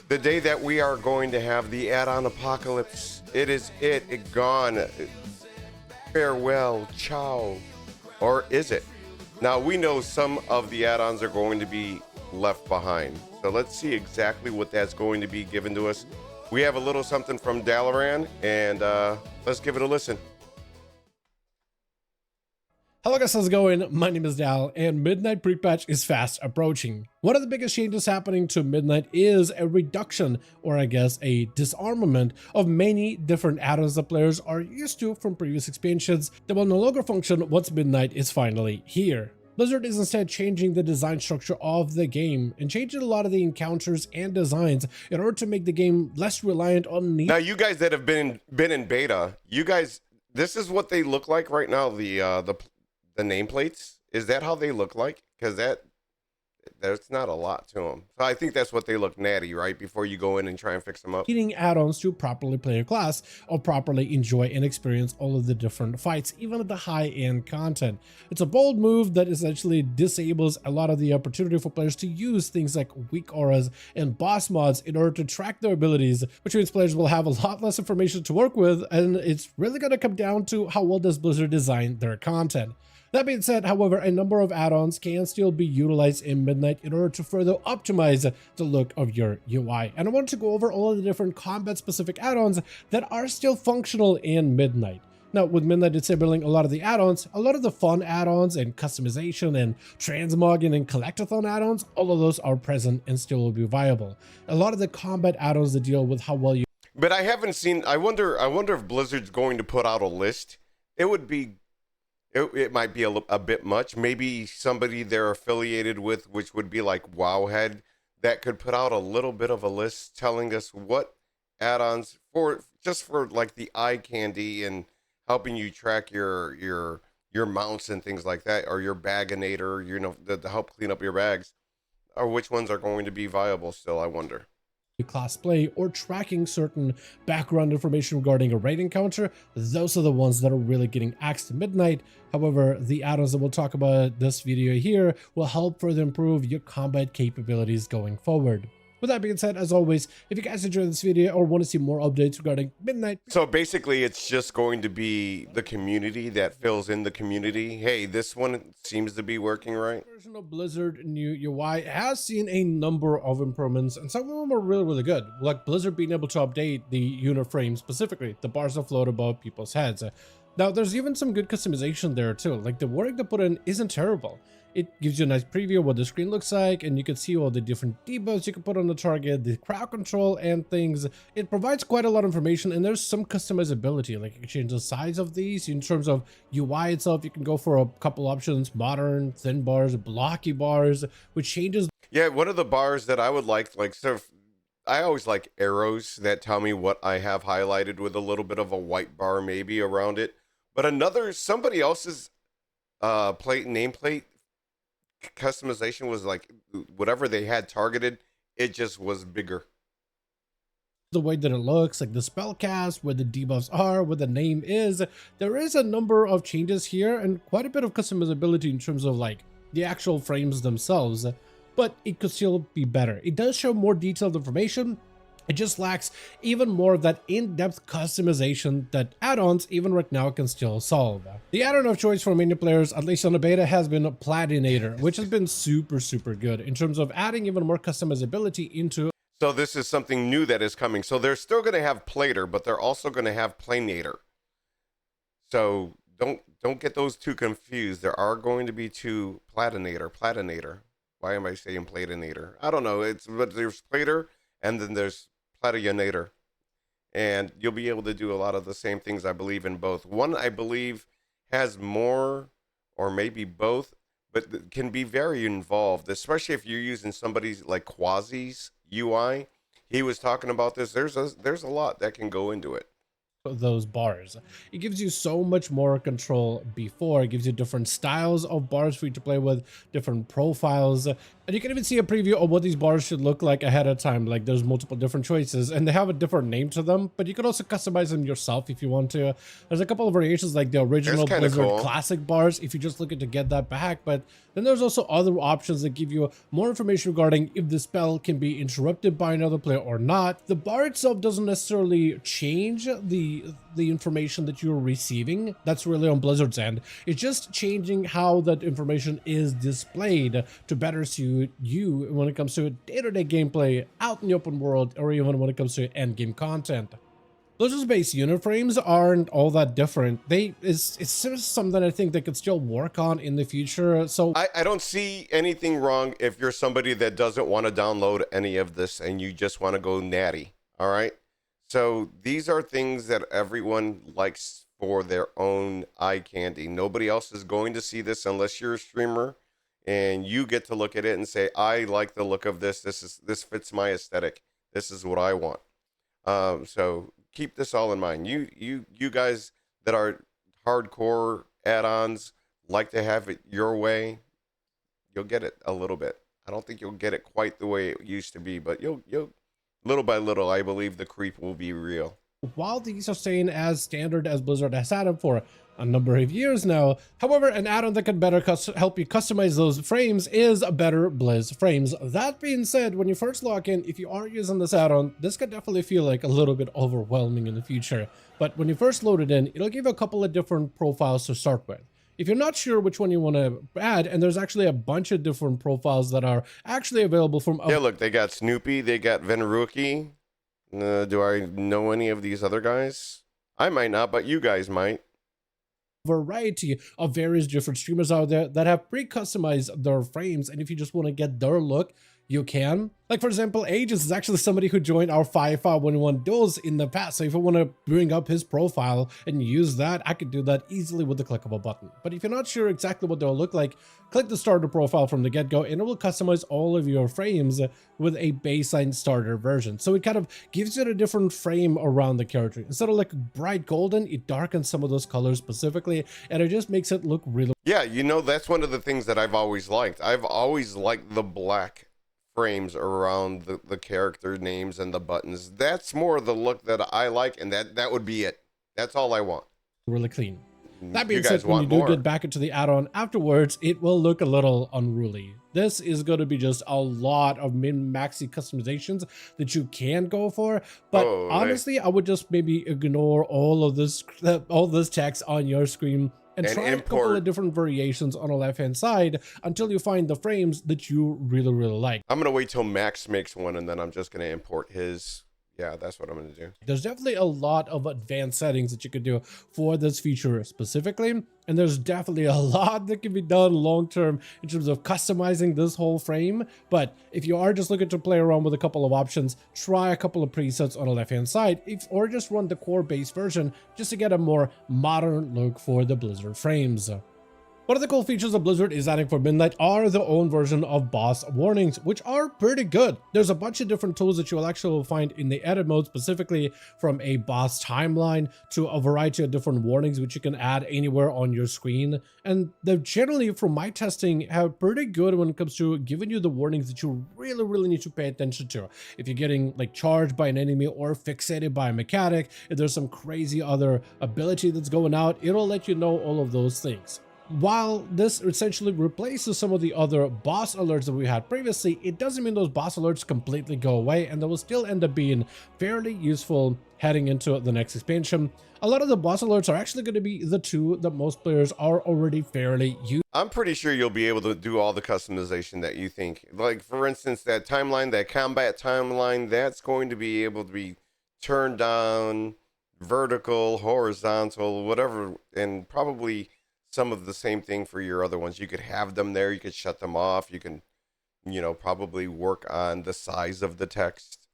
The day that we are going to have the add-on apocalypse. It is it gone. Farewell, ciao. Or is it? Now we know some of the add-ons are going to be left behind. So let's see exactly what that's going to be given to us. We have a little something from Dalaran, and let's give it a listen. Hello guys, how's it going? My name is Dal, and Midnight pre-patch is fast approaching. One of the biggest changes happening to Midnight is a reduction, or I guess a disarmament, of many different add-ons that players are used to from previous expansions that will no longer function once Midnight is finally here. Blizzard is instead changing the design structure of the game and changing a lot of the encounters and designs in order to make the game less reliant on Now you guys that have been in beta, you guys, this is what they look like right now, the nameplates. Is that how they look like? Because there's not a lot to them. So I think that's what they look natty, right? Before you go in and try and fix them up. Needing add-ons to properly play your class or properly enjoy and experience all of the different fights, even at the high-end content. It's a bold move that essentially disables a lot of the opportunity for players to use things like weak auras and boss mods in order to track their abilities, which means players will have a lot less information to work with, and it's really going to come down to how well does Blizzard design their content. That being said, however, a number of add-ons can still be utilized in Midnight in order to further optimize the look of your UI. And I wanted to go over all of the different combat-specific add-ons that are still functional in Midnight. Now, with Midnight disabling a lot of the add-ons, a lot of the fun add-ons and customization and transmogging and collectathon add-ons, all of those are present and still will be viable. A lot of the combat add-ons that deal with how well you... But I haven't seen, I wonder if Blizzard's going to put out a list. It would be... It might be a bit much. Maybe somebody they're affiliated with, which would be like Wowhead, that could put out a little bit of a list telling us what add-ons for like the eye candy and helping you track your mounts and things like that, or your baginator, you know, to help clean up your bags, or which ones are going to be viable still, I wonder. Class play or tracking certain background information regarding a raid encounter, those are the ones that are really getting axed to Midnight. However, the add-ons that we'll talk about this video here will help further improve your combat capabilities going forward. With that being said, as always, if you guys enjoyed this video or want to see more updates regarding Midnight... So basically, it's just going to be the community that fills in the community. Hey, this one seems to be working right. Version of Blizzard new UI has seen a number of improvements, and some of them are really, really good. Like Blizzard being able to update the unit frame, specifically the bars that float above people's heads. Now, there's even some good customization there too. Like the work they put in isn't terrible. It gives you a nice preview of what the screen looks like, and you can see all the different debuffs you can put on the target, the crowd control and things. It provides quite a lot of information, and there's some customizability. Like you can change the size of these in terms of UI itself. You can go for a couple options: modern, thin bars, blocky bars, which changes. Yeah, one of the bars that I would like so I always like arrows that tell me what I have highlighted with a little bit of a white bar maybe around it. But somebody else's nameplate customization was like whatever they had targeted, it just was bigger. The way that it looks, like the spell cast, where the debuffs are, where the name is, there is a number of changes here and quite a bit of customizability in terms of like the actual frames themselves, but it could still be better. It does show more detailed information. It just lacks even more of that in-depth customization that add-ons, even right now, can still solve. The add-on of choice for many players, at least on the beta, has been Platinator, which has been super, super good in terms of adding even more customizability into... So this is something new that is coming. So they're still going to have Plater, but they're also going to have Planator. So don't get those two confused. There are going to be two Platinator. Why am I saying Platinator? I don't know. But there's Plater, and then there's Platinator, and you'll be able to do a lot of the same things, I believe, in both. One, I believe, has more, or maybe both, but can be very involved, especially if you're using somebody's like Quasi's UI. He was talking about this. There's a lot that can go into it. Those bars, it gives you so much more control before. It gives you different styles of bars for you to play with, different profiles, And you can even see a preview of what these bars should look like ahead of time. Like there's multiple different choices and they have a different name to them, but you can also customize them yourself if you want to. There's a couple of variations like the original Blizzard classic bars if you're just looking to get that back. But then there's also other options that give you more information regarding if the spell can be interrupted by another player or not. The bar itself doesn't necessarily change the information that you're receiving. That's really on Blizzard's end. It's just changing how that information is displayed to better suit you when it comes to day-to-day gameplay out in the open world, or even when it comes to end-game content. Blizzard's base unit frames aren't all that different. It's just something I think they could still work on in the future. So I don't see anything wrong if you're somebody that doesn't want to download any of this and you just want to go natty. All right. So these are things that everyone likes for their own eye candy. Nobody else is going to see this unless you're a streamer and you get to look at it and say, I like the look of this. This fits my aesthetic. This is what I want. So keep this all in mind. You guys that are hardcore add-ons, like to have it your way, you'll get it a little bit. I don't think you'll get it quite the way it used to be, but you'll little by little, I believe the creep will be real. While these are staying as standard as Blizzard has had them for a number of years now, however, an add-on that can better help you customize those frames is BetterBlizzFrames. That being said, when you first log in, if you are using this add-on, this could definitely feel like a little bit overwhelming in the future. But when you first load it in, it'll give you a couple of different profiles to start with. If you're not sure which one you want to add, and there's actually a bunch of different profiles that are actually available from... Yeah, look, they got Snoopy, they got Venruki. Do I know any of these other guys? I might not, but you guys might. Variety of various different streamers out there that have pre-customized their frames, and if you just want to get their look, you can. Like, for example, Aegis is actually somebody who joined our 5-5-1-1 duels in the past, so if I want to bring up his profile and use that, I could do that easily with the click of a button. But if you're not sure exactly what they'll look like, click the starter profile from the get-go and it will customize all of your frames with a baseline starter version. So it kind of gives you a different frame around the character. Instead of like bright golden, it darkens some of those colors specifically, and it just makes it look really... Yeah, you know, that's one of the things that I've always liked. I've always liked the black frames around the character names and the buttons. That's more the look that I like, and that would be it. That's all I want. Really clean. That being said, when you do get back into the add-on afterwards, it will look a little unruly. This is going to be just a lot of min-maxy customizations that you can go for, but honestly, I would just maybe ignore all of this text on your screen and try a couple of different variations on the left-hand side until you find the frames that you really, really like. I'm going to wait till Max makes one, and then I'm just going to import his. Yeah, that's what I'm going to do. There's definitely a lot of advanced settings that you could do for this feature specifically, and there's definitely a lot that can be done long-term in terms of customizing this whole frame. But if you are just looking to play around with a couple of options, try a couple of presets on the left-hand side, or just run the core base version just to get a more modern look for the Blizzard frames. One of the cool features of Blizzard is adding for Midnight are their own version of boss warnings, which are pretty good. There's a bunch of different tools that you will actually find in the edit mode, specifically from a boss timeline to a variety of different warnings, which you can add anywhere on your screen. And they generally, from my testing, have pretty good when it comes to giving you the warnings that you really, really need to pay attention to. If you're getting like charged by an enemy or fixated by a mechanic, if there's some crazy other ability that's going out, it'll let you know all of those things. While this essentially replaces some of the other boss alerts that we had previously, it doesn't mean those boss alerts completely go away, and they will still end up being fairly useful heading into the next expansion. A lot of the boss alerts are actually going to be the two that most players are already fairly used. I'm pretty sure you'll be able to do all the customization that you think. Like, for instance, that timeline, that combat timeline, that's going to be able to be turned down, vertical, horizontal, whatever, and probably some of the same thing for your other ones. You could have them there, you could shut them off, you can, you know, probably work on the size of the text.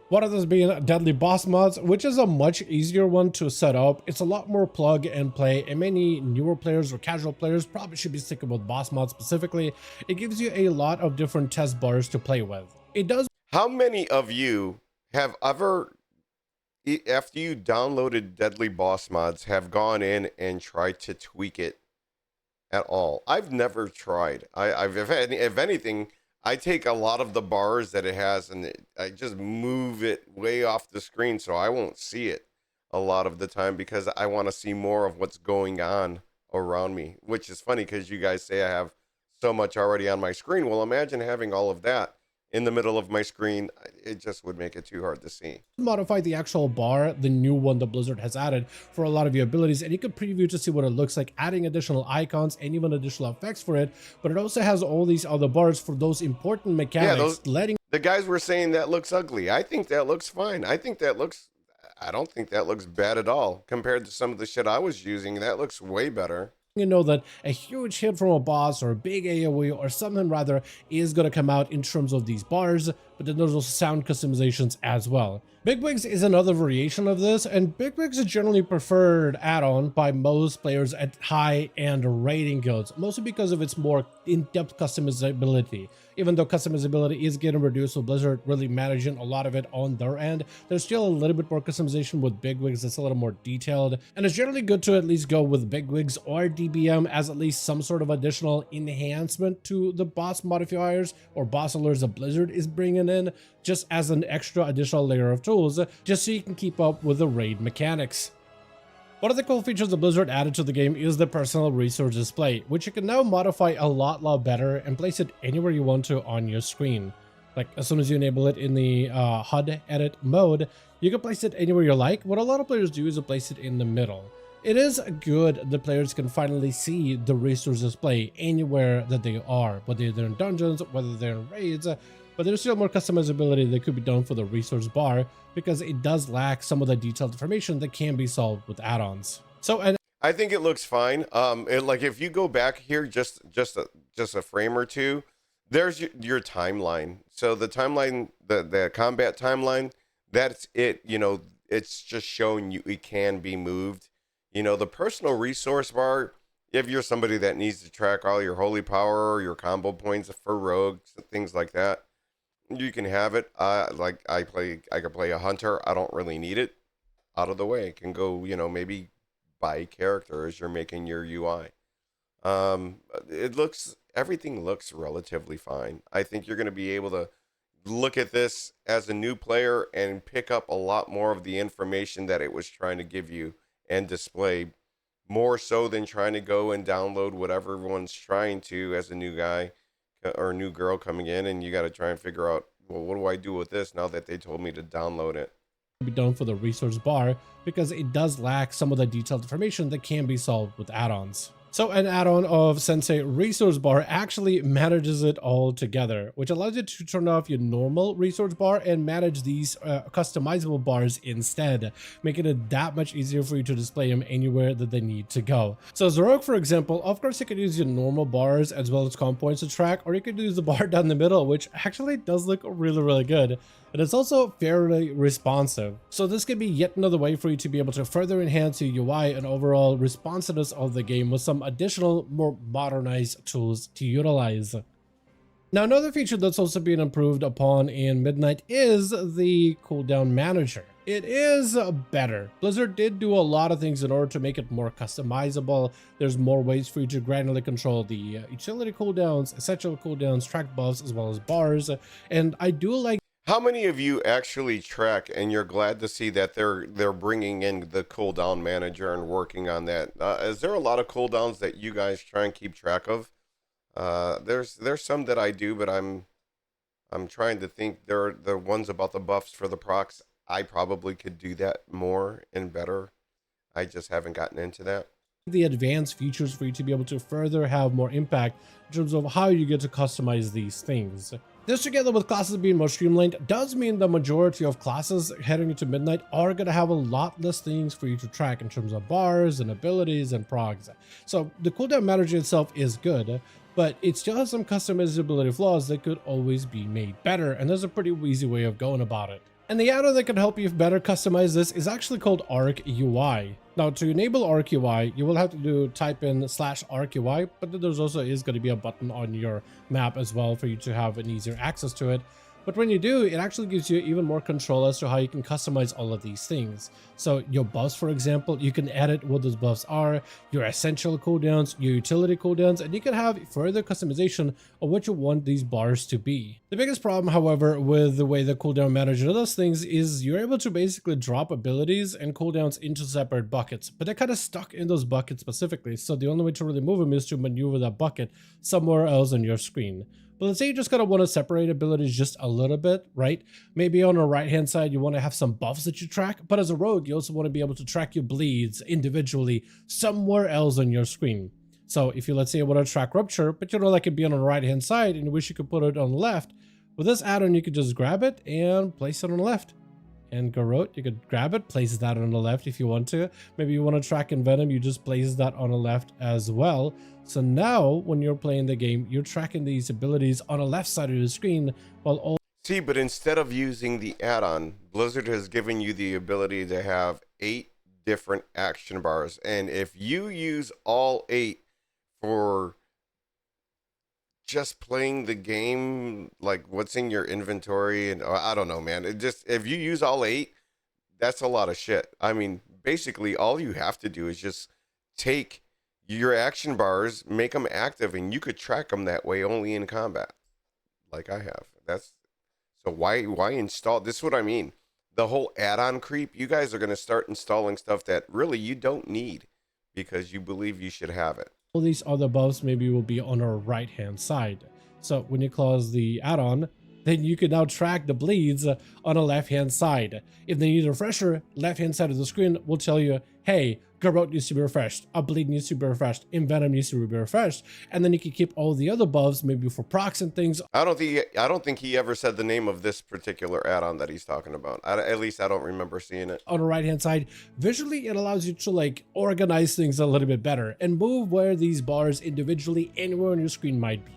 One of those being Deadly Boss Mods, which is a much easier one to set up. It's a lot more plug and play, and many newer players or casual players probably should be sticking with Boss Mods specifically. It gives you a lot of different test bars to play with. It does. How many of you have ever, after you downloaded Deadly Boss Mods, have gone in and tried to tweak it at all. I've never tried. If anything, I take a lot of the bars that it has and I just move it way off the screen so I won't see it a lot of the time because I want to see more of what's going on around me, which is funny because you guys say I have so much already on my screen. Well, imagine having all of that in the middle of my screen. It just would make it too hard to see. Modify the actual bar, the new one that Blizzard has added for a lot of your abilities, and you can preview to see what it looks like, adding additional icons and even additional effects for it. But it also has all these other bars for those important mechanics, the guys were saying that looks ugly. I think that looks fine. I don't think that looks bad at all compared to some of the shit I was using. That looks way better. You know that a huge hit from a boss or a big AoE or something rather is going to come out in terms of these bars, but then there's also sound customizations as well. Bigwigs is another variation of this, and Bigwigs is generally preferred add-on by most players at high-end rating guilds, mostly because of its more in-depth customizability. Even though customizability is getting reduced with Blizzard really managing a lot of it on their end, there's still a little bit more customization with Bigwigs that's a little more detailed, and it's generally good to at least go with Bigwigs or DBM as at least some sort of additional enhancement to the boss modifiers or boss alerts that Blizzard is bringing in, just as an extra additional layer of tools, just so you can keep up with the raid mechanics. One of the cool features that Blizzard added to the game is the personal resource display, which you can now modify a lot better and place it anywhere you want to on your screen. Like as soon as you enable it in the HUD edit mode, you can place it anywhere you like. What a lot of players do is to place it in the middle. It is good that players can finally see the resource display anywhere that they are, whether they're in dungeons, whether they're in raids, but there's still more customizability that could be done for the resource bar because it does lack some of the detailed information that can be solved with add-ons. So, and I think it looks fine. Like if you go back here just a frame or two, there's your timeline. So the timeline, the combat timeline, that's it. You know, it's just showing you it can be moved. You know, the personal resource bar, if you're somebody that needs to track all your holy power or your combo points for rogues and things like that, you can have it. Like I could play a hunter. I don't really need it. Out of the way. Can go, you know, maybe by character as you're making your UI. Everything looks relatively fine. I think you're going to be able to look at this as a new player and pick up a lot more of the information that it was trying to give you and display, more so than trying to go and download whatever everyone's trying to as a new guy or a new girl coming in, and you got to try and figure out, well, what do I do with this now that they told me to download it? Be done for the resource bar because it does lack some of the detailed information that can be solved with add-ons. So an add-on of Sensei Resource Bar actually manages it all together, which allows you to turn off your normal resource bar and manage these customizable bars instead, making it that much easier for you to display them anywhere that they need to go. So as a rogue, for example, of course you could use your normal bars as well as comp points to track, or you could use the bar down the middle, which actually does look really good. And it's also fairly responsive. So this could be yet another way for you to be able to further enhance your UI and overall responsiveness of the game with some additional, more modernized tools to utilize. Now, another feature that's also being improved upon in Midnight is the cooldown manager. It is better. Blizzard did do a lot of things in order to make it more customizable. There's more ways for you to granularly control the utility cooldowns, essential cooldowns, track buffs, as well as bars. And I do like. How many of you actually track and you're glad to see that they're bringing in the cooldown manager and working on that? Is there a lot of cooldowns that you guys try and keep track of? There's some that I do, but I'm trying to think. There are the ones about the buffs for the procs. I probably could do that more and better. I just haven't gotten into that. The advanced features for you to be able to further have more impact in terms of how you get to customize these things. This, together with classes being more streamlined, does mean the majority of classes heading into Midnight are going to have a lot less things for you to track in terms of bars and abilities and procs. So the cooldown manager itself is good, but it still has some customizability flaws that could always be made better, and there's a pretty easy way of going about it. And the add-on that can help you better customize this is actually called Arc UI. Now, to enable Arc UI, you will have to type in /Arc UI, but then there's also going to be a button on your map as well for you to have an easier access to it. But when you do, it actually gives you even more control as to how you can customize all of these things. So your buffs, for example, you can edit what those buffs are, your essential cooldowns, your utility cooldowns, and you can have further customization of what you want these bars to be. The biggest problem, however, with the way the cooldown manager does things is you're able to basically drop abilities and cooldowns into separate buckets, but they're kind of stuck in those buckets specifically. So the only way to really move them is to maneuver that bucket somewhere else on your screen. But let's say you just kind of want to separate abilities just a little bit, right? Maybe on the right-hand side, you want to have some buffs that you track, but as a rogue, you also want to be able to track your bleeds individually somewhere else on your screen. So if you, let's say, you want to track Rupture, but you know that could be on the right-hand side and you wish you could put it on the left, with this add-on, you could just grab it and place it on the left. And Garrote, you could grab it, place that on the left if you want to. Maybe you want to track Envenom, you just place that on the left as well. So now, when you're playing the game, you're tracking these abilities on the left side of the screen while all... See, but instead of using the add-on, Blizzard has given you the ability to have 8 different action bars. And if you use all 8 for just playing the game, like what's in your inventory, and I don't know, man, it just, if you use all 8, that's a lot of shit. I mean, basically all you have to do is just take your action bars, make them active, and you could track them that way only in combat, like I have. That's so why install? This is what I mean. The whole add-on creep, you guys are going to start installing stuff that really you don't need because you believe you should have it. All these other buffs maybe will be on our right hand side. So when you close the add-on, then you can now track the bleeds on the left hand side. If they need a refresher, left hand side of the screen will tell you, hey, Garrote needs to be refreshed, a bleed needs to be refreshed, Envenom needs to be refreshed, and then you can keep all the other buffs maybe for procs and things. I don't think he ever said the name of this particular add-on that he's talking about. At least I don't remember seeing it. On the right hand side, visually it allows you to like organize things a little bit better and move where these bars individually anywhere on your screen might be.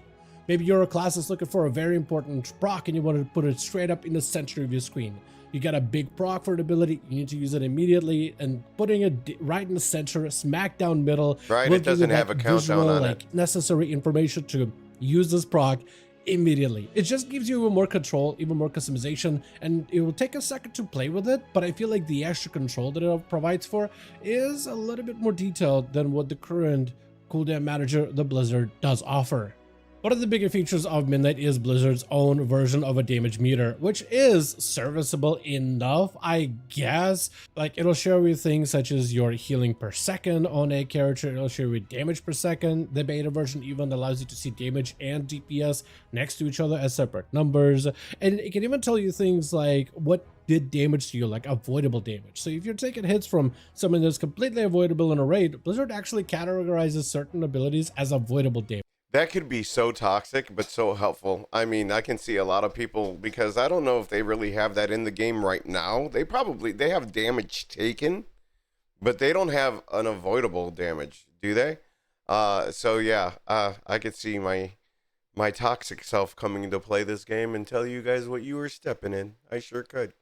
Maybe you're a class that's looking for a very important proc and you want to put it straight up in the center of your screen. You got a big proc for an ability, you need to use it immediately, and putting it right in the center, smack down middle. Right, it doesn't have a countdown on it. Necessary information to use this proc immediately. It just gives you even more control, even more customization, and it will take a second to play with it, but I feel like the extra control that it provides for is a little bit more detailed than what the current cooldown manager, the Blizzard, does offer. One of the bigger features of Midnight is Blizzard's own version of a damage meter, which is serviceable enough, I guess. Like, it'll show you things such as your healing per second on a character, it'll show you damage per second. The beta version even allows you to see damage and DPS next to each other as separate numbers. And it can even tell you things like what did damage to you, like avoidable damage. So if you're taking hits from someone that's completely avoidable in a raid, Blizzard actually categorizes certain abilities as avoidable damage. That could be so toxic, but so helpful. I mean, I can see a lot of people, because I don't know if they really have that in the game right now. They have damage taken, but they don't have unavoidable damage, do they? So yeah, I could see my toxic self coming into play this game and tell you guys what you were stepping in. I sure could.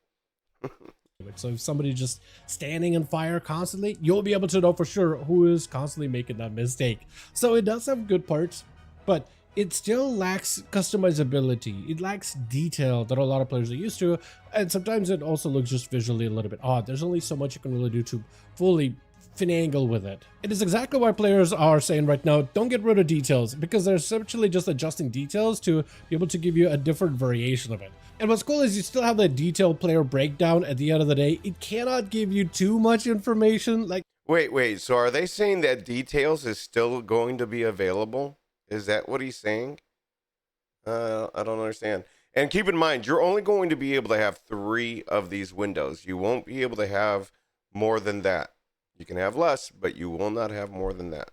So if somebody's just standing in fire constantly, you'll be able to know for sure who is constantly making that mistake. So it does have good parts, but it still lacks customizability. It lacks detail that a lot of players are used to, and sometimes it also looks just visually a little bit odd. There's only so much you can really do to fully finagle with it. It is exactly why players are saying right now, don't get rid of details, because they're essentially just adjusting details to be able to give you a different variation of it. And what's cool is you still have that detailed player breakdown at the end of the day. It cannot give you too much information. Like, wait, so are they saying that details is still going to be available? Is that what he's saying? I don't understand. And keep in mind, you're only going to be able to have 3 of these windows. You won't be able to have more than that. You can have less, but you will not have more than that.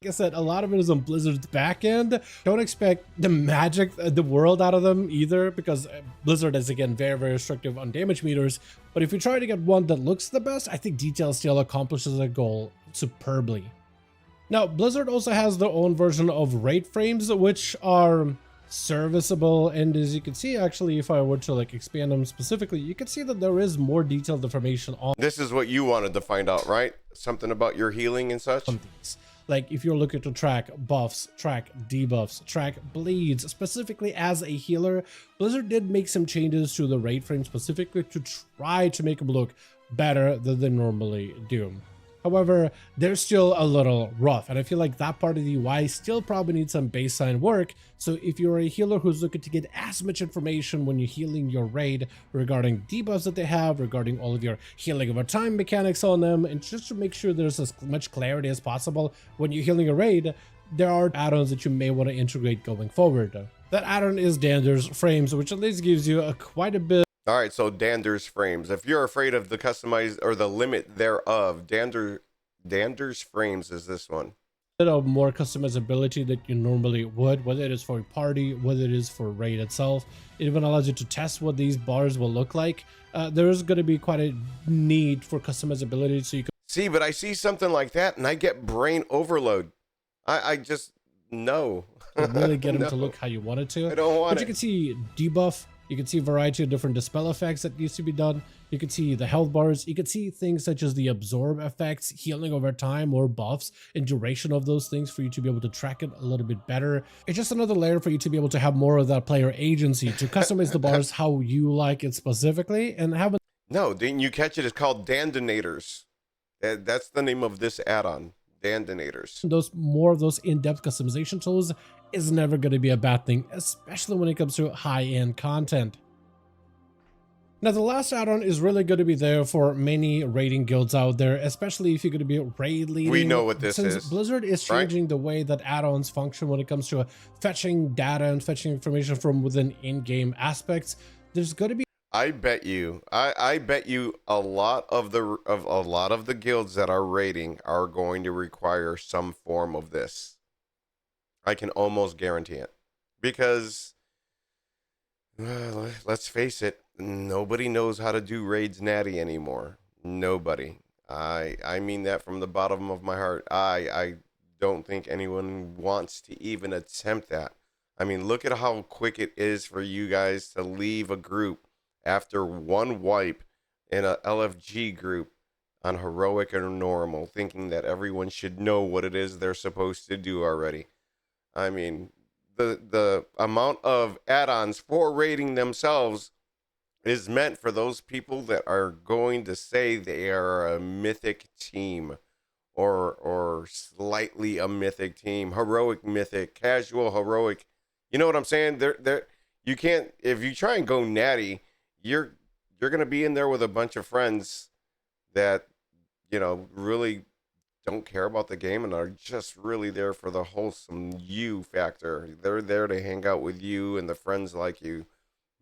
Like I said, a lot of it is on Blizzard's back end. Don't expect the magic, the world out of them either, because Blizzard is, again, very, very restrictive on damage meters. But if you try to get one that looks the best, I think detail still accomplishes the goal superbly. Now, Blizzard also has their own version of rate frames, which are serviceable, and as you can see, actually, if I were to like expand them specifically, you can see that there is more detailed information on this. Is what you wanted to find out, right? Something about your healing and such. These. Like if you're looking to track buffs, track debuffs, track bleeds, specifically as a healer, Blizzard did make some changes to the raid frame specifically to try to make them look better than they normally do. However, they're still a little rough, and I feel like that part of the UI still probably needs some baseline work. So if you're a healer who's looking to get as much information when you're healing your raid regarding debuffs that they have, regarding all of your healing over time mechanics on them, and just to make sure there's as much clarity as possible when you're healing a raid, there are add-ons that you may want to integrate going forward. That add-on is BetterBlizzFrames, which at least gives you quite a bit. All right, so BetterBlizzFrames. If you're afraid of the customized or the limit thereof, BetterBlizzFrames is this one. Of more customizability that you normally would, whether it is for a party, whether it is for raid itself. It even allows you to test what these bars will look like. There is going to be quite a need for customizability, so you can see, but I see something like that and I get brain overload. I just no. really get them to look how you want it to. I don't want but you can see debuff. You can see a variety of different dispel effects that needs to be done. You can see the health bars. You can see things such as the absorb effects, healing over time, or buffs, and duration of those things for you to be able to track it a little bit better. It's just another layer for you to be able to have more of that player agency to customize the bars how you like it specifically, and have. No, didn't you catch it? It's called Dandinators. That's the name of this add-on. Dandinators. Those more of those in-depth customization tools is never going to be a bad thing, especially when it comes to high-end content. Now, the last add-on is really going to be there for many raiding guilds out there, especially if you're going to be raid leading. We know what this Since is. Blizzard is changing the way that add-ons function when it comes to fetching data and fetching information from within in-game aspects. There's going to be. I bet you a lot of the guilds that are raiding are going to require some form of this. I can almost guarantee it, because let's face it, nobody knows how to do raids natty anymore. Nobody. I mean that from the bottom of my heart. I don't think anyone wants to even attempt that. I mean, look at how quick it is for you guys to leave a group after one wipe in a LFG group on heroic or normal, thinking that everyone should know what it is they're supposed to do already. I mean, the amount of add-ons for raiding themselves is meant for those people that are going to say they are a mythic team, or slightly a mythic team, heroic mythic, casual heroic. You know what I'm saying? You can't, if you try and go natty, you're going to be in there with a bunch of friends that, you know, really don't care about the game and are just really there for the wholesome you factor. They're there to hang out with you and the friends like you.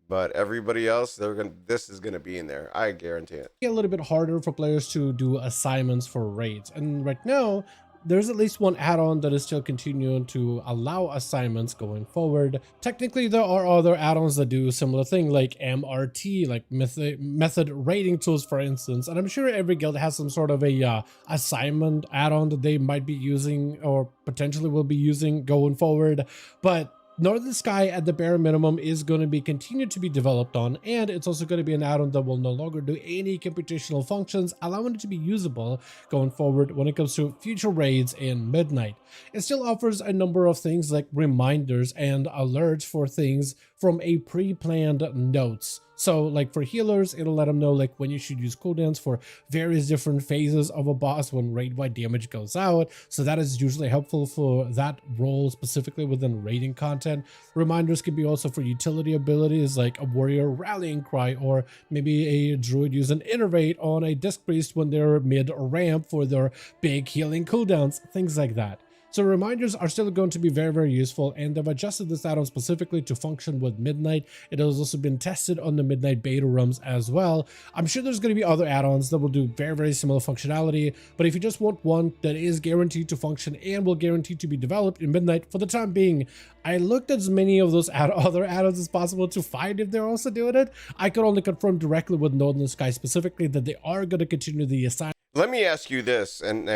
But everybody else, this is going to be in there. I guarantee it. A little bit harder for players to do assignments for raids. And right now, there's at least one add-on that is still continuing to allow assignments going forward. Technically, there are other add-ons that do a similar thing, like MRT, like method rating tools, for instance. And I'm sure every guild has some sort of a assignment add-on that they might be using or potentially will be using going forward. But Northern Sky, at the bare minimum, is going to be continued to be developed on, and it's also going to be an add-on that will no longer do any computational functions, allowing it to be usable going forward when it comes to future raids in Midnight. It still offers a number of things like reminders and alerts for things from a pre-planned notes. So like for healers, it'll let them know like when you should use cooldowns for various different phases of a boss when raid-wide damage goes out. So that is usually helpful for that role specifically within raiding content. Reminders can be also for utility abilities like a warrior rallying cry, or maybe a druid using innervate on a disc priest when they're mid-ramp for their big healing cooldowns, things like that. So reminders are still going to be very, very useful, and they've adjusted this add-on specifically to function with Midnight. It has also been tested on the Midnight beta rooms as well. I'm sure there's going to be other add-ons that will do very, very similar functionality, but if you just want one that is guaranteed to function and will guarantee to be developed in Midnight for the time being, I looked at as many of those other add-ons as possible to find if they're also doing it. I could only confirm directly with Northern Sky specifically that they are going to continue the assignment. Let me ask you this, and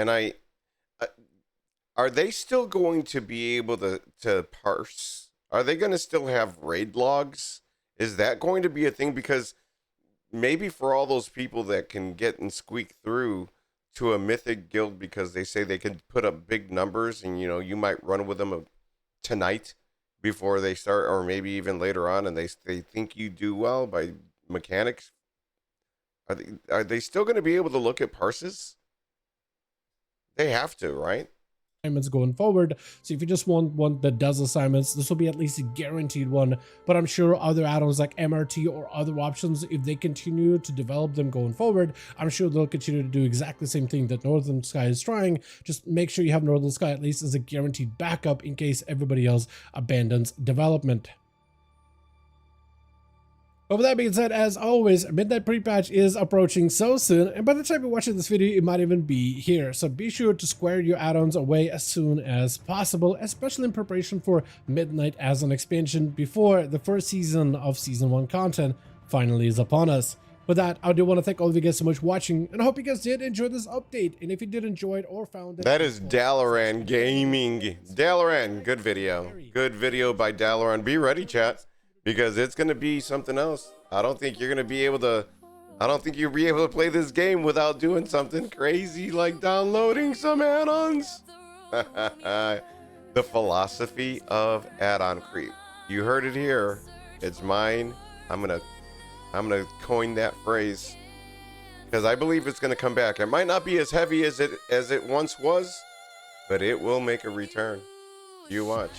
are they still going to be able to parse? Are they going to still have raid logs? Is that going to be a thing? Because maybe for all those people that can get and squeak through to a mythic guild because they say they can put up big numbers, and you know, you might run with them tonight before they start, or maybe even later on, and they think you do well by mechanics, are they still going to be able to look at parses? They have to, right? Assignments going forward. So if you just want one that does assignments, this will be at least a guaranteed one. But I'm sure other add-ons like MRT or other options, if they continue to develop them going forward, I'm sure they'll continue to do exactly the same thing that Northern Sky is trying. Just make sure you have Northern Sky at least as a guaranteed backup in case everybody else abandons development. But with that being said, as always, Midnight Pre-Patch is approaching so soon, and by the time you're watching this video, it might even be here. So be sure to square your add-ons away as soon as possible, especially in preparation for Midnight as an expansion before the first season of Season 1 content finally is upon us. With that, I do want to thank all of you guys so much for watching, and I hope you guys did enjoy this update. And if you did enjoy it or found it... That is Dalaran Gaming. Dalaran, good video. Good video by Dalaran. Be ready, chat, because it's going to be something else. I don't think you're going to be able to... I don't think you'll be able to play this game without doing something crazy like downloading some add-ons. The philosophy of add-on creep. You heard it here. It's mine. I'm gonna coin that phrase because I believe it's gonna come back. It might not be as heavy as it once was, but it will make a return. You watch.